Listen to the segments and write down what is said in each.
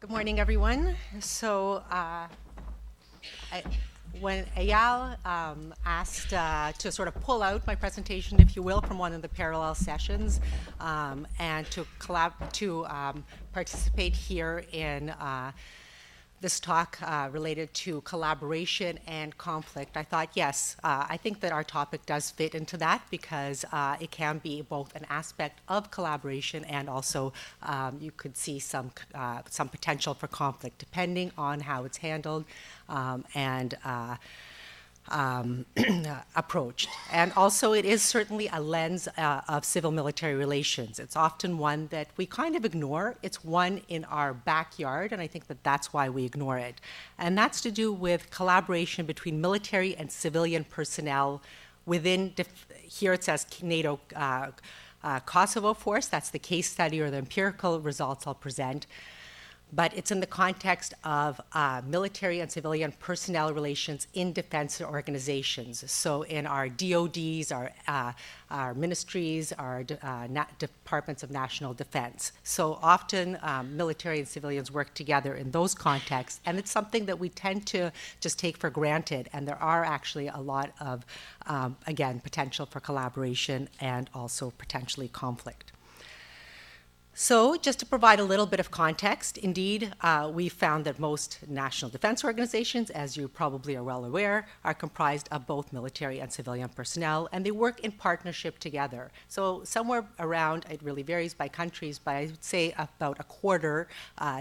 Good morning, everyone. When Eyal asked to sort of pull out my presentation, if you will, from one of the parallel sessions and to participate here in this talk related to collaboration and conflict, I thought, yes, I think that our topic does fit into that because it can be both an aspect of collaboration and also you could see some potential for conflict depending on how it's handled and approached. And also it is certainly a lens of civil-military relations. It's often one that we kind of ignore. It's one in our backyard, and I think that that's why we ignore it. And that's to do with collaboration between military and civilian personnel within, here it says NATO Kosovo force. That's the case study or the empirical results I'll present. But it's in the context of military and civilian personnel relations in defense organizations. So in our DODs, our ministries, our departments of national defense. So often military and civilians work together in those contexts, and it's something that we tend to just take for granted. And there are actually a lot of, again, potential for collaboration and also potentially conflict. So just to provide a little bit of context, indeed, we found that most national defense organizations, as you probably are well aware, are comprised of both military and civilian personnel, and they work in partnership together. So somewhere around, it really varies by countries, but I would say about a quarter,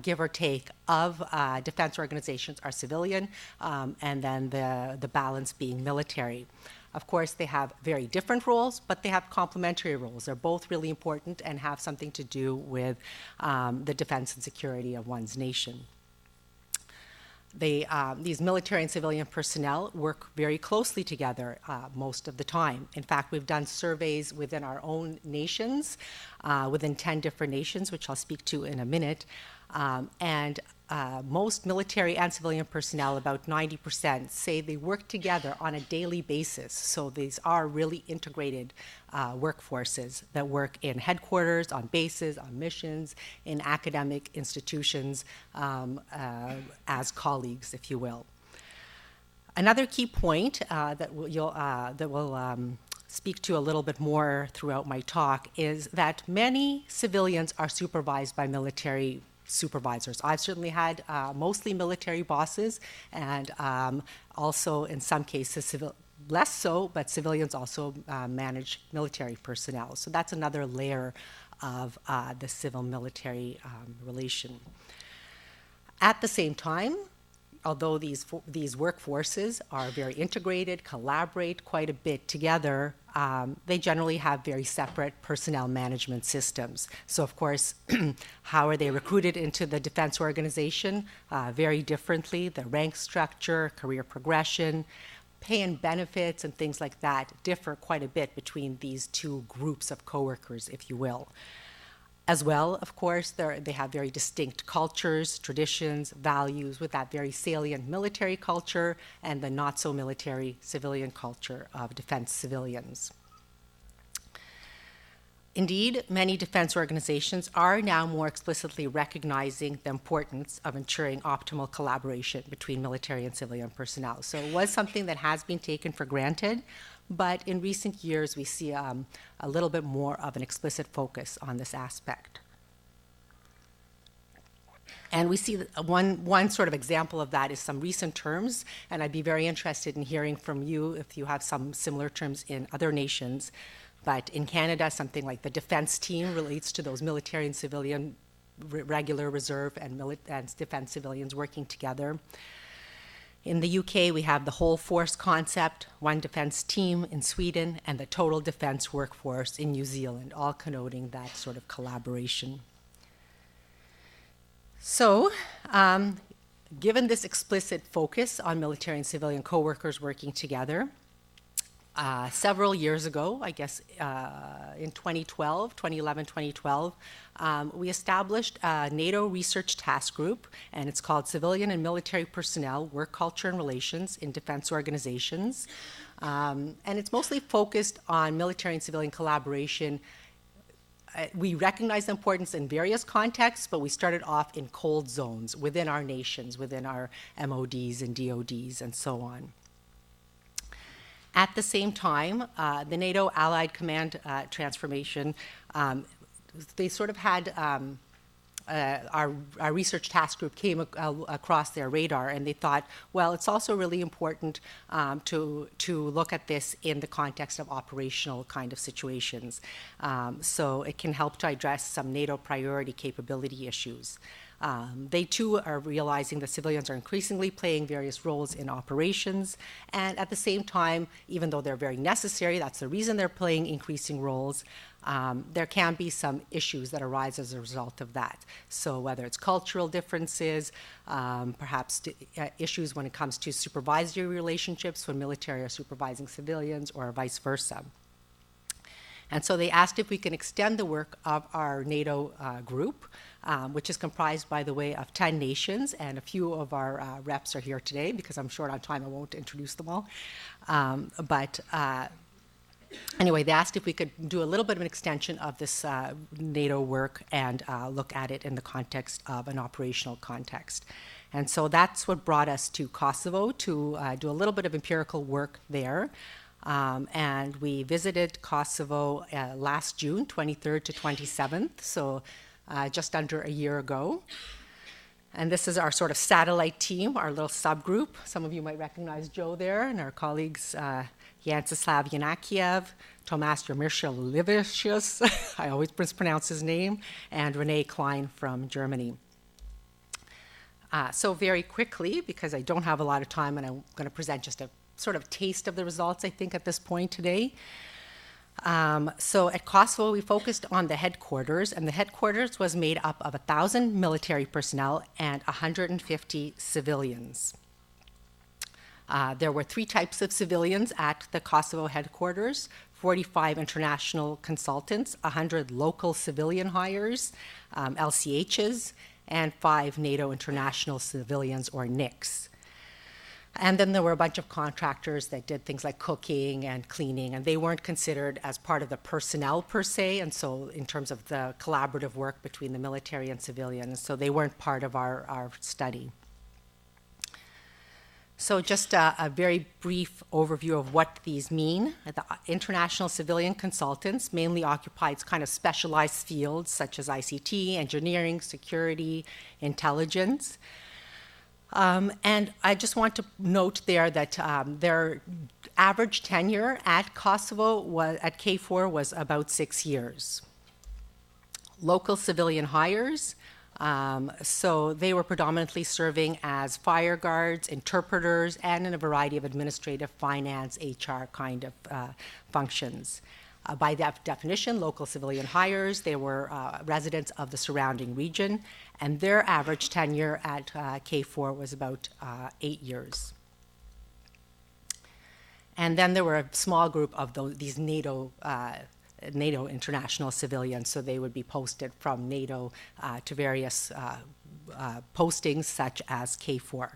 give or take, of defense organizations are civilian, and then the balance being military. Of course, they have very different roles, but they have complementary roles. They're both really important and have something to do with the defense and security of one's nation. These military and civilian personnel work very closely together most of the time. In fact, we've done surveys within our own nations, within 10 different nations, which I'll speak to in a minute. Most military and civilian personnel, about 90%, say they work together on a daily basis. So these are really integrated workforces that work in headquarters, on bases, on missions, in academic institutions, as colleagues, if you will. Another key point that we'll speak to a little bit more throughout my talk is that many civilians are supervised by military supervisors. I've certainly had mostly military bosses and also in some cases less so, but civilians also manage military personnel. So that's another layer of the civil-military relation. At the same time, although these workforces are very integrated, collaborate quite a bit together, they generally have very separate personnel management systems. So of course, how are they recruited into the defense organization? Very differently. The rank structure, career progression, pay and benefits and things like that differ quite a bit between these two groups of coworkers, if you will. As well, of course, they have very distinct cultures, traditions, values, with that very salient military culture and the not-so-military civilian culture of defense civilians. Indeed, many defense organizations are now more explicitly recognizing the importance of ensuring optimal collaboration between military and civilian personnel. So it was something that has been taken for granted, but in recent years, we see a little bit more of an explicit focus on this aspect. And we see one sort of example of that is some recent terms, and I'd be very interested in hearing from you if you have some similar terms in other nations. But in Canada, something like the defense team relates to those military and civilian regular reserve and defense civilians working together. In the UK, we have the whole force concept, one defense team in Sweden, and the total defense workforce in New Zealand, all connoting that sort of collaboration. So, given this explicit focus on military and civilian co-workers working together, several years ago, I guess in 2011, 2012, we established a NATO research task group, and it's called Civilian and Military Personnel, Work Culture and Relations in Defense Organizations. And it's mostly focused on military and civilian collaboration we recognize the importance in various contexts, but we started off in cold zones within our nations, within our MODs and DODs and so on. At the same time, the NATO Allied Command transformation, they sort of had our research task group came across their radar, and they thought, well, it's also really important to look at this in the context of operational kind of situations. So it can help to address some NATO priority capability issues. They too are realizing that civilians are increasingly playing various roles in operations, and at the same time, even though they're very necessary, that's the reason they're playing increasing roles, there can be some issues that arise as a result of that. So whether it's cultural differences, perhaps issues when it comes to supervisory relationships when military are supervising civilians, or vice versa. And so they asked if we can extend the work of our NATO group, which is comprised, by the way, of 10 nations, and a few of our reps are here today. Because I'm short on time, I won't introduce them all. Anyway, they asked if we could do a little bit of an extension of this NATO work and look at it in the context of an operational context. And so that's what brought us to Kosovo to do a little bit of empirical work there. And we visited Kosovo last June, 23rd to 27th, so just under a year ago. And this is our sort of satellite team, our little subgroup. Some of you might recognize Joe there, and our colleagues Yancislav Yanakiev, Tomas Jermishilivicius, I always mispronounce his name, and Renee Klein from Germany. So very quickly, because I don't have a lot of time and I'm going to present just a sort of taste of the results, I think, at this point today. So at Kosovo, we focused on the headquarters, and the headquarters was made up of 1,000 military personnel and 150 civilians. There were 3 types of civilians at the Kosovo headquarters: 45 international consultants, 100 local civilian hires, LCHs, and 5 NATO international civilians, or NICs. And then there were a bunch of contractors that did things like cooking and cleaning, and they weren't considered as part of the personnel per se, and so in terms of the collaborative work between the military and civilians, so they weren't part of our study. So just a very brief overview of what these mean. The international civilian consultants mainly occupied kind of specialized fields such as ICT, engineering, security, intelligence. And I just want to note there that their average tenure at Kosovo, at KFOR, was about 6 years. Local civilian hires, so they were predominantly serving as fire guards, interpreters, and in a variety of administrative, finance, HR kind of functions. By that definition, local civilian hires, they were residents of the surrounding region, and their average tenure at KFOR was about 8 years. And then there were a small group of these NATO international civilians, so they would be posted from NATO to various postings such as KFOR,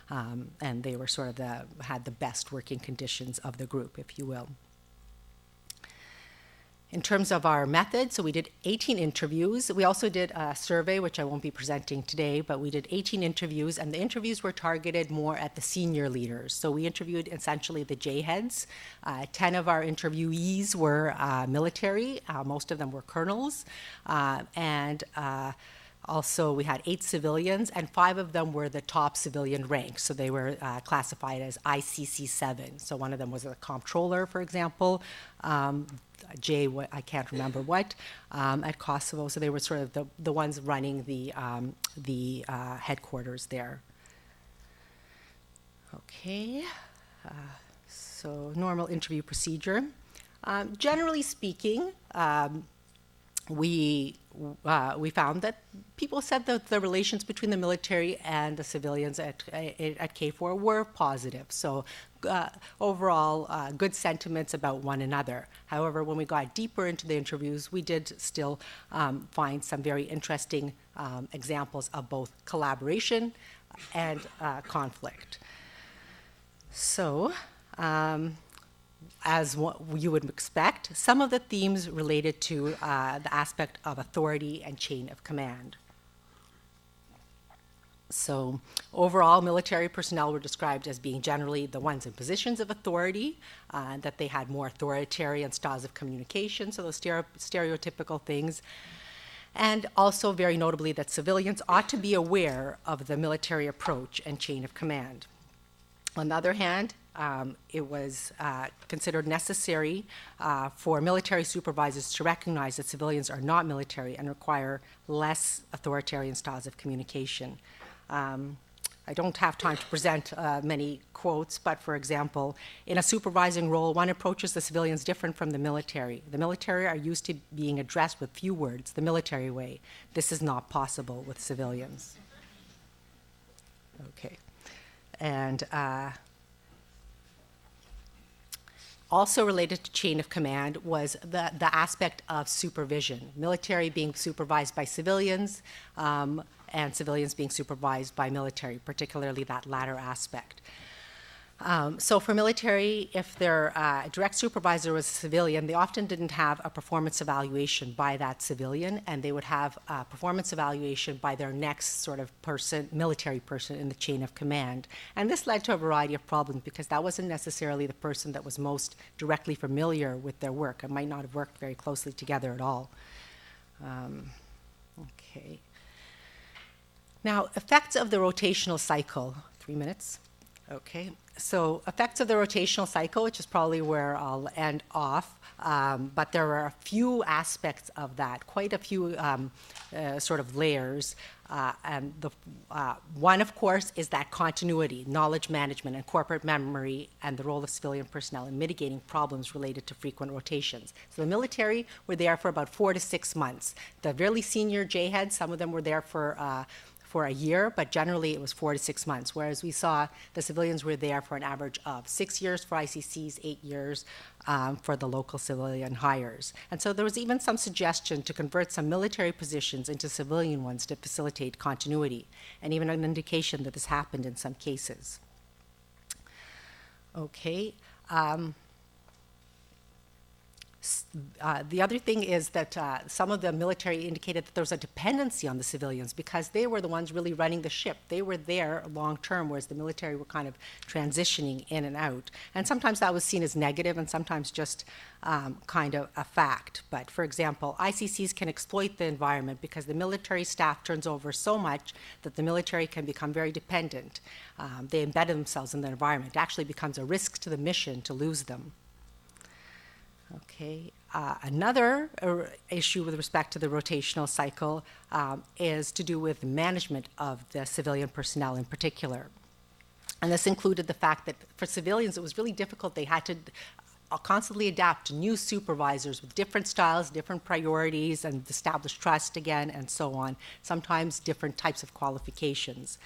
and they were sort of had the best working conditions of the group, if you will. In terms of our method, so we did 18 interviews. We also did a survey, which I won't be presenting today, but we did 18 interviews, and the interviews were targeted more at the senior leaders. So we interviewed essentially the J-heads. 10 of our interviewees were military. Most of them were colonels. Also, we had 8 civilians, and 5 of them were the top civilian rank. So they were classified as ICC 7. So one of them was a comptroller, for example. I can't remember what, at Kosovo. So they were sort of the ones running the headquarters there. Okay, so normal interview procedure. Generally speaking, we found that people said that the relations between the military and the civilians at KFOR were positive. So overall, good sentiments about one another. However, when we got deeper into the interviews, we did still find some very interesting examples of both collaboration and conflict. So as what you would expect, some of the themes related to the aspect of authority and chain of command. So overall, military personnel were described as being generally the ones in positions of authority, that they had more authoritarian styles of communication, so those stereotypical things. And also, very notably, that civilians ought to be aware of the military approach and chain of command. On the other hand, it was considered necessary for military supervisors to recognize that civilians are not military and require less authoritarian styles of communication. I don't have time to present many quotes, but for example, in a supervising role, one approaches the civilians different from the military. The military are used to being addressed with few words, the military way. This is not possible with civilians. Okay. And also related to chain of command was the aspect of supervision. Military being supervised by civilians, and civilians being supervised by military, particularly that latter aspect. So for military, if their direct supervisor was a civilian, they often didn't have a performance evaluation by that civilian, and they would have a performance evaluation by their next sort of person, military person in the chain of command. And this led to a variety of problems because that wasn't necessarily the person that was most directly familiar with their work and might not have worked very closely together at all. Okay. Now, effects of the rotational cycle. 3 minutes. Okay. So effects of the rotational cycle, which is probably where I'll end off, but there are a few aspects of that, quite a few sort of layers. And the one, of course, is that continuity, knowledge management, and corporate memory, and the role of civilian personnel in mitigating problems related to frequent rotations. So the military were there for about 4 to 6 months. The really senior JHEADs, some of them were there for a year, but generally it was 4 to 6 months, whereas we saw the civilians were there for an average of 6 years for ICCs, 8 years for the local civilian hires. And so there was even some suggestion to convert some military positions into civilian ones to facilitate continuity, and even an indication that this happened in some cases. Okay. The other thing is that some of the military indicated that there was a dependency on the civilians because they were the ones really running the ship. They were there long term, whereas the military were kind of transitioning in and out. And sometimes that was seen as negative and sometimes just kind of a fact. But for example, ICCs can exploit the environment because the military staff turns over so much that the military can become very dependent. They embed themselves in the environment. It actually becomes a risk to the mission to lose them. Okay. Another issue with respect to the rotational cycle is to do with management of the civilian personnel in particular. And this included the fact that for civilians, it was really difficult. They had to constantly adapt to new supervisors with different styles, different priorities, and establish trust again, and so on. Sometimes different types of qualifications.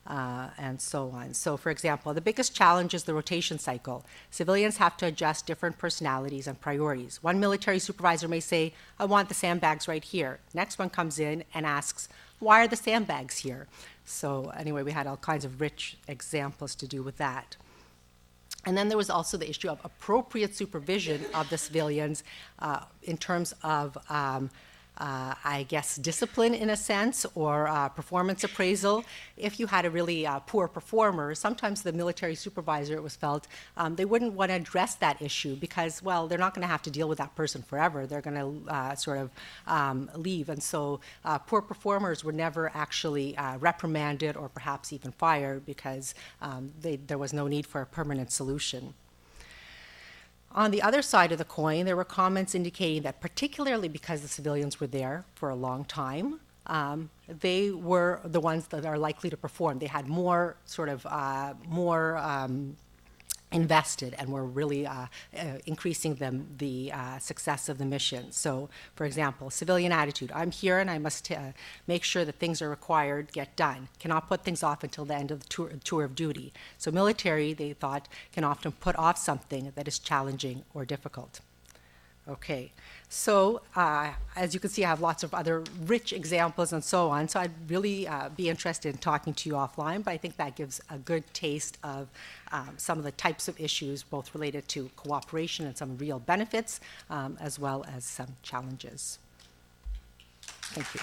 And so on. So for example, the biggest challenge is the rotation cycle. Civilians have to adjust different personalities and priorities. One military supervisor may say, I want the sandbags right here. Next one comes in and asks, why are the sandbags here? So anyway, we had all kinds of rich examples to do with that. And then there was also the issue of appropriate supervision of the civilians in terms of I guess, discipline in a sense, or performance appraisal. If you had a really poor performer, sometimes the military supervisor, it was felt, they wouldn't want to address that issue because, well, they're not going to have to deal with that person forever. They're going to sort of leave. And so poor performers were never actually reprimanded or perhaps even fired because there was no need for a permanent solution. On the other side of the coin, there were comments indicating that particularly because the civilians were there for a long time, they were the ones that are likely to perform. They had more sort of invested and were really increasing the success of the mission. So, for example, civilian attitude. I'm here and I must make sure that things are required get done. Cannot put things off until the end of the tour of duty. So military, they thought, can often put off something that is challenging or difficult. Okay, so as you can see, I have lots of other rich examples and so on, so I'd really be interested in talking to you offline, but I think that gives a good taste of some of the types of issues, both related to cooperation and some real benefits, as well as some challenges. Thank you.